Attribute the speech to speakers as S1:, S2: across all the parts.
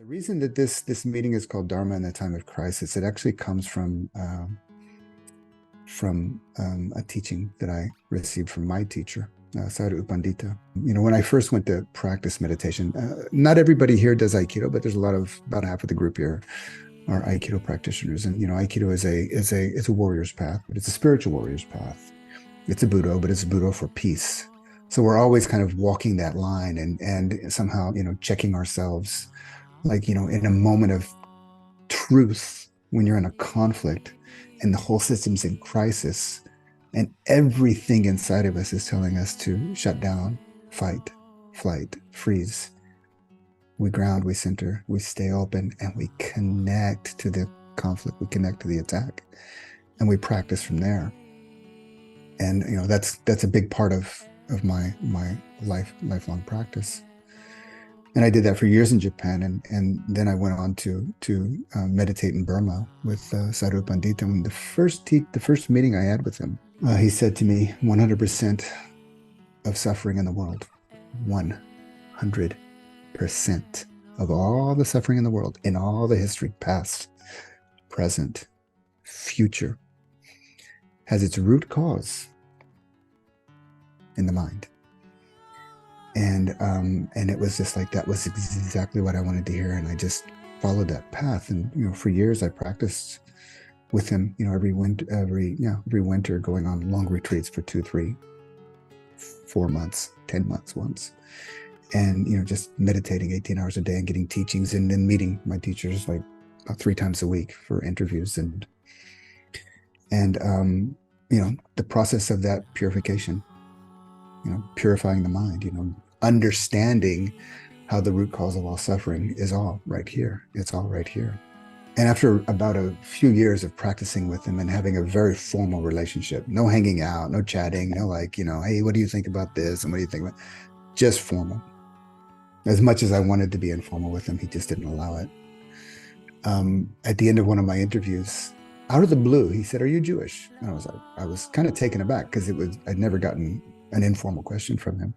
S1: reason that this meeting is called Dharma in the time of crisis, it actually comes from a teaching that I received from my teacher, Sadhu Pandita. When I first went to practice meditation, not everybody here does Aikido, but there's about half of the group here are Aikido practitioners. And Aikido is a warrior's path, but it's a spiritual warrior's path. It's a Budo, but it's a Budo for peace. So we're always kind of walking that line and somehow, checking ourselves, like, in a moment of truth, when you're in a conflict and the whole system's in crisis and everything inside of us is telling us to shut down, fight, flight, freeze. We ground, we center, we stay open, and we connect to the conflict, we connect to the attack, and we practice from there. And that's a big part of my lifelong practice. And I did that for years in Japan, and then I went on to meditate in Burma with Sadhu Pandita. And the first meeting I had with him, he said to me, 100% of suffering in the world, 100% of all the suffering in the world, in all the history, past, present, future, has its root cause in the mind. And it was just like, that was exactly what I wanted to hear. And I just followed that path. And, for years I practiced with him, every winter, going on long retreats for 2, 3, 4 months, 10 months once. And, just meditating 18 hours a day and getting teachings, and then meeting my teachers like 3 times a week for interviews. And the process of that purification, purifying the mind, understanding how the root cause of all suffering is all right here. It's all right here. And after about a few years of practicing with him and having a very formal relationship, no hanging out, no chatting, no hey, what do you think about this? And what do you think about, just formal. As much as I wanted to be informal with him, he just didn't allow it. At the end of one of my interviews, out of the blue, he said, "Are you Jewish?" And I was kind of taken aback, because I'd never gotten an informal question from him.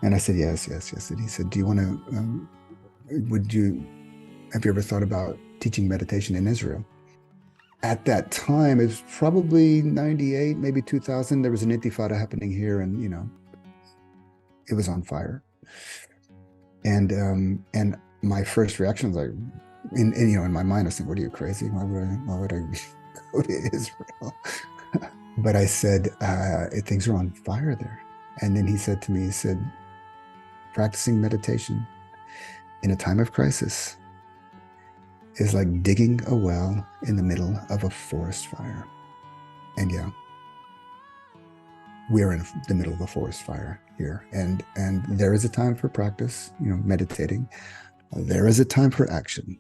S1: And I said, yes. And he said, "Do you want to, have you ever thought about teaching meditation in Israel?" At that time, it was probably 98, maybe 2000. There was an intifada happening here, and, it was on fire. And my first reaction was like, in my mind, I was thinking, "What are you, crazy? Why would I go to Israel?" But I said, things are on fire there. And then he said to me, "Practicing meditation in a time of crisis is like digging a well in the middle of a forest fire." And yeah, we're in the middle of a forest fire here. And there is a time for practice, meditating. There is a time for action.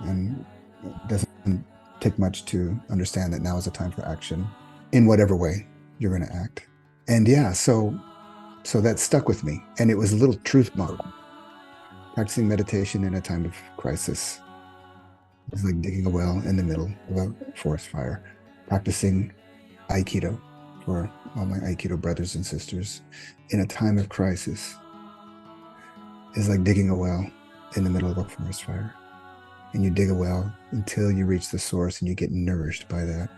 S1: And it doesn't take much to understand that now is a time for action in whatever way you're going to act. And yeah, so that stuck with me. And it was a little truth mode. Practicing meditation in a time of crisis is like digging a well in the middle of a forest fire. Practicing Aikido for all my Aikido brothers and sisters in a time of crisis is like digging a well in the middle of a forest fire. And you dig a well until you reach the source, and you get nourished by that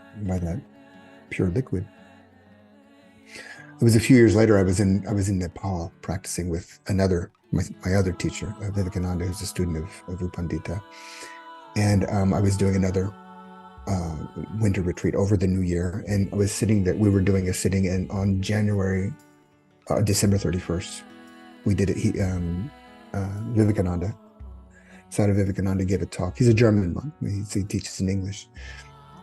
S1: pure liquid. It was a few years later, I was in Nepal practicing with my other teacher, Vivekananda, who's a student of U Pandita. And I was doing another winter retreat over the new year. And I was sitting there, we were doing a sitting on December 31st. We did it, Vivekananda, Sadhu Vivekananda gave a talk. He's a German monk, he teaches in English.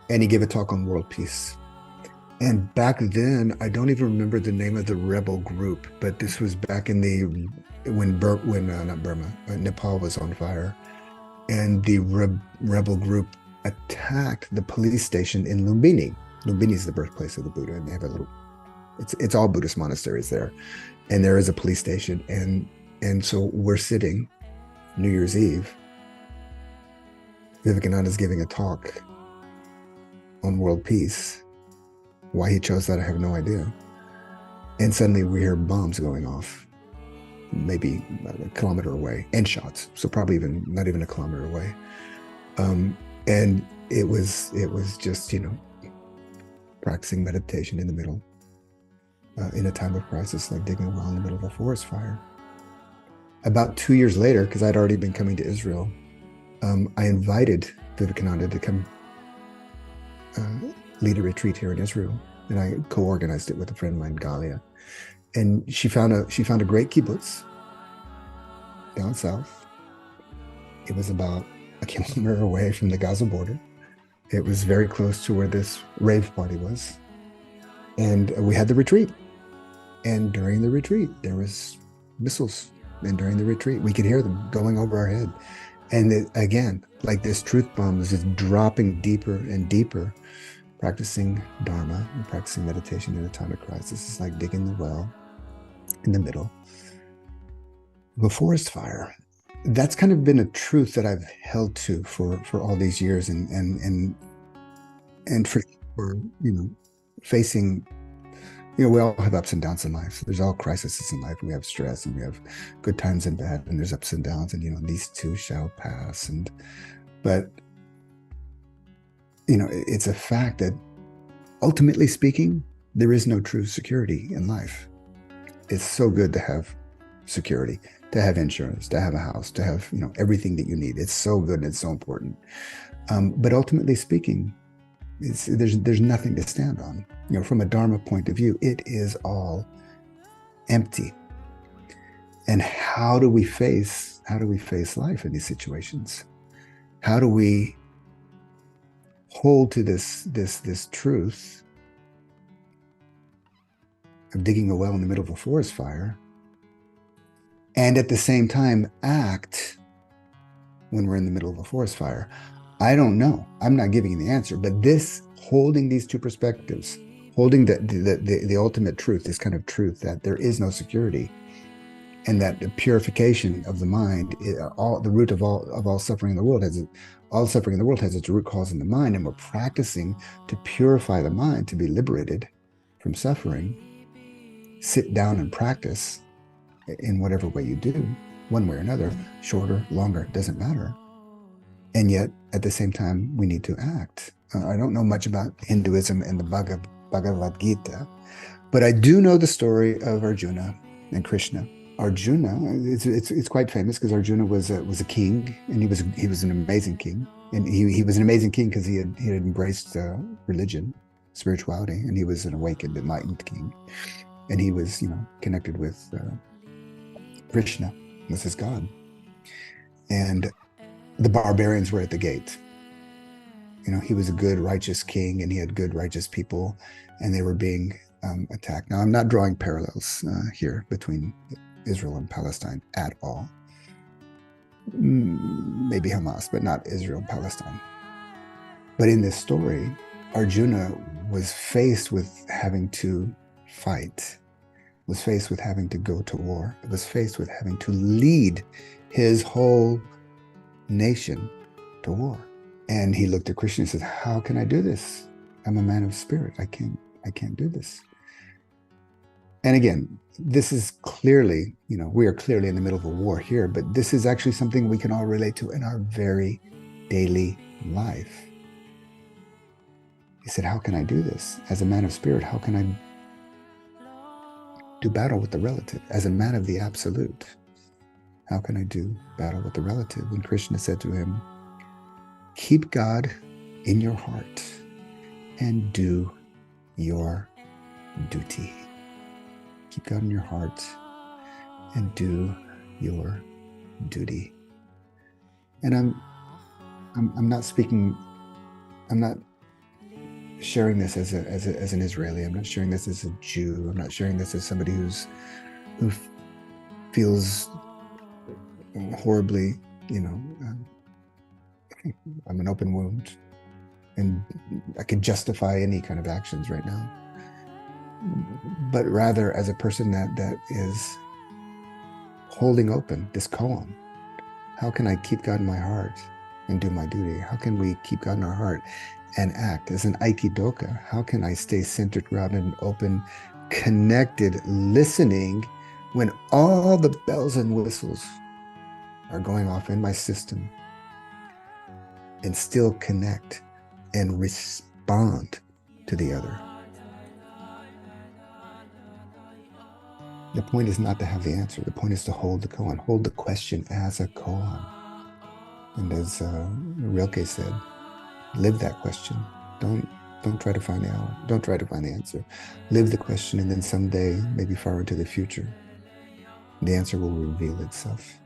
S1: And he gave a talk on world peace. And back then, I don't even remember the name of the rebel group, but this was back in when Nepal was on fire. And the rebel group attacked the police station in Lumbini. Lumbini is the birthplace of the Buddha, and they have it's all Buddhist monasteries there. And there is a police station. And so we're sitting, New Year's Eve. Vivekananda is giving a talk on world peace. Why he chose that, I have no idea. And suddenly we hear bombs going off. maybe a kilometer away, and shots. So probably even not even a kilometer away. And it was just, practicing meditation in the middle, in a time of crisis, like digging a well in the middle of a forest fire. About 2 years later, because I'd already been coming to Israel, I invited Vivekananda to come lead a retreat here in Israel, and I co-organized it with a friend of mine, Galia. And she found a great kibbutz down south. It was about a kilometer away from the Gaza border. It was very close to where this rave party was. And we had the retreat. And during the retreat, there was missiles. And during the retreat, we could hear them going over our head. And again, like this truth bomb was just dropping deeper and deeper. Practicing Dharma and practicing meditation in a time of crisis is like digging the well in the middle of a forest fire. That's kind of been a truth that I've held to for all these years, and for facing, we all have ups and downs in life. There's all crises in life. We have stress, and we have good times and bad, and there's ups and downs, and these too shall pass. But it's a fact that ultimately speaking, there is no true security in life. It's so good to have security, to have insurance, to have a house, to have, everything that you need. It's so good and it's so important. But ultimately speaking, there's nothing to stand on. From a Dharma point of view, it is all empty. And how do we face life in these situations? How do we hold to this truth of digging a well in the middle of a forest fire, and at the same time act when we're in the middle of a forest fire? I don't know. I'm not giving you the answer, but holding these two perspectives, holding the ultimate truth, this kind of truth that there is no security, and that the purification of the mind, the root of all suffering in the world all suffering in the world has its root cause in the mind, and we're practicing to purify the mind, to be liberated from suffering. Sit down and practice in whatever way you do, one way or another, shorter, longer, doesn't matter. And yet, at the same time, we need to act. I don't know much about Hinduism and the Bhagavad Gita, but I do know the story of Arjuna and Krishna. Arjuna, it's quite famous because Arjuna was a king, and he was an amazing king, and he was an amazing king because he had embraced religion, spirituality, and he was an awakened, enlightened king, and he was connected with Krishna, was his god, and the barbarians were at the gate. He was a good, righteous king, and he had good, righteous people, and they were being attacked. Now, I'm not drawing parallels here between Israel and Palestine at all. Maybe Hamas, but not Israel and Palestine. But in this story, Arjuna was faced with having to fight, was faced with having to go to war, was faced with having to lead his whole nation to war. And he looked at Krishna and said, how can I do this? I'm a man of spirit. I can't do this. And again, this is clearly, we are clearly in the middle of a war here, but this is actually something we can all relate to in our very daily life. He said, how can I do this? As a man of spirit, how can I do battle with the relative? As a man of the absolute, how can I do battle with the relative? And Krishna said to him, keep God in your heart and do your duty. Keep God in your heart and do your duty. And I'm not speaking, I'm not sharing this as an Israeli. I'm not sharing this as a Jew. I'm not sharing this as somebody who feels horribly, I'm an open wound, and I can justify any kind of actions right now. But rather as a person that is holding open this koan. How can I keep God in my heart and do my duty? How can we keep God in our heart and act as an aikidoka? How can I stay centered, grounded, and open, connected, listening when all the bells and whistles are going off in my system, and still connect and respond to the other. The point is not to have the answer. The point is to hold the koan, hold the question as a koan. And as Rilke said, live that question. Don't try to find the hour. Don't try to find the answer. Live the question, and then someday, maybe far into the future, the answer will reveal itself.